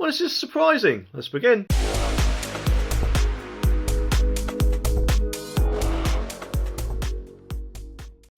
Well, it's just surprising. Let's begin.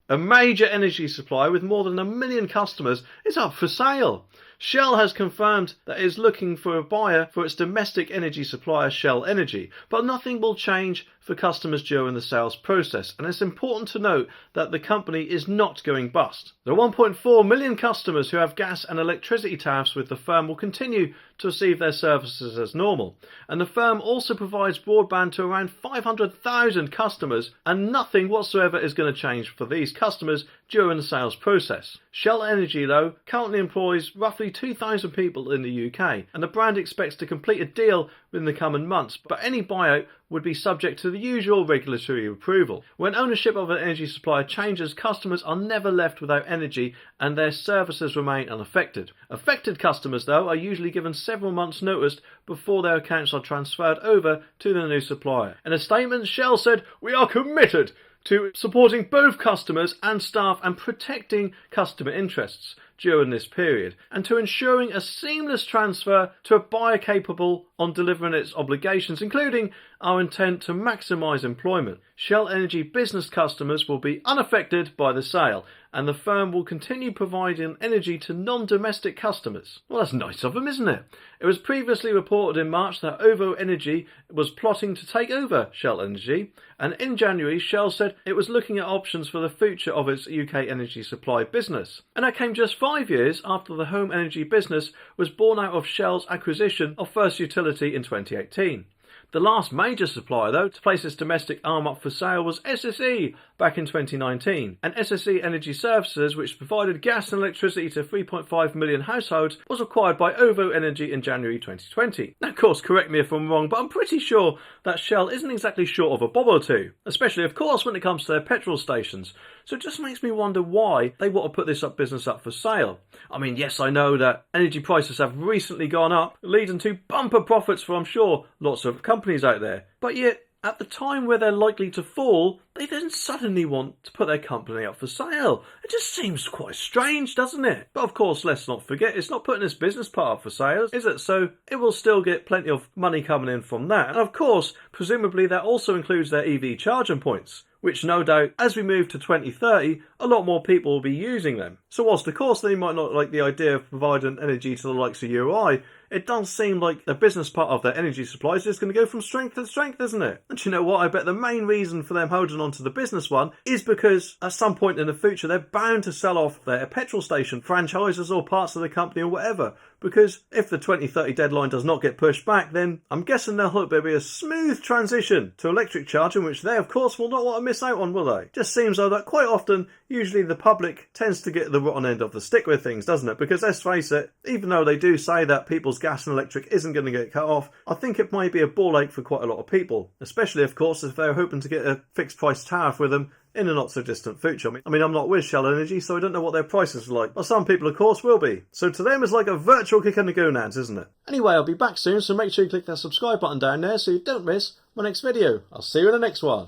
A major energy supplier with more than 1 million customers is up for sale. Shell has confirmed that it is looking for a buyer for its domestic energy supplier Shell Energy, but nothing will change for customers during the sales process, and it's important to note that the company is not going bust. The 1.4 million customers who have gas and electricity tariffs with the firm will continue to receive their services as normal, and the firm also provides broadband to around 500,000 customers, and nothing whatsoever is going to change for these customers during the sales process. Shell Energy, though, currently employs roughly 2,000 people in the UK, and the brand expects to complete a deal within the coming months, but any buyout would be subject to the usual regulatory approval. When ownership of an energy supplier changes, customers are never left without energy and their services remain unaffected. Affected customers, though, are usually given several months' notice before their accounts are transferred over to the new supplier. In a statement, Shell said, "We are committed to supporting both customers and staff and protecting customer interests during this period, and to ensuring a seamless transfer to a buyer capable on delivering its obligations, including our intent to maximise employment. Shell Energy business customers will be unaffected by the sale, and the firm will continue providing energy to non-domestic customers." Well, that's nice of them, isn't it? It was previously reported in March that OVO Energy was plotting to take over Shell Energy, and in January Shell said it was looking at options for the future of its UK energy supply business. And that came just 5 years after the home energy business was born out of Shell's acquisition of First Utility in 2018. The last major supplier, though, to place its domestic arm up for sale was SSE back in 2019. And SSE Energy Services, which provided gas and electricity to 3.5 million households, was acquired by OVO Energy in January 2020. Now, of course, correct me if I'm wrong, but I'm pretty sure that Shell isn't exactly short of a bob or two, especially, of course, when it comes to their petrol stations. So it just makes me wonder why they want to put this business up for sale. I mean, yes, I know that energy prices have recently gone up, leading to bumper profits for, I'm sure, lots of companies out there. But yet, at the time where they're likely to fall, they then suddenly want to put their company up for sale. It just seems quite strange, doesn't it? But of course, let's not forget, it's not putting its business part up for sale, is it? So it will still get plenty of money coming in from that. And of course, presumably that also includes their EV charging points, which no doubt, as we move to 2030, a lot more people will be using them. So whilst of course they might not like the idea of providing energy to the likes of you or I, it does seem like the business part of their energy supply is just going to go from strength to strength, isn't it? And you know what? I bet the main reason for them holding on to the business one is because at some point in the future they're bound to sell off their petrol station franchises or parts of the company or whatever. Because if the 2030 deadline does not get pushed back, then I'm guessing they'll hope there'll be a smooth transition to electric charging, which they of course will not want to miss out on, will they? Just seems though that quite often, usually the public tends to get the rotten end of the stick with things, doesn't it? Because let's face it, even though they do say that people's gas and electric isn't going to get cut off, I think it might be a ball ache for quite a lot of people. Especially, of course, if they're hoping to get a fixed price tariff with them in a not so distant future. I mean, I'm not with Shell Energy, so I don't know what their prices are like. But some people, of course, will be. So to them, it's like a virtual kick in the gonads, isn't it? Anyway, I'll be back soon, so make sure you click that subscribe button down there so you don't miss my next video. I'll see you in the next one.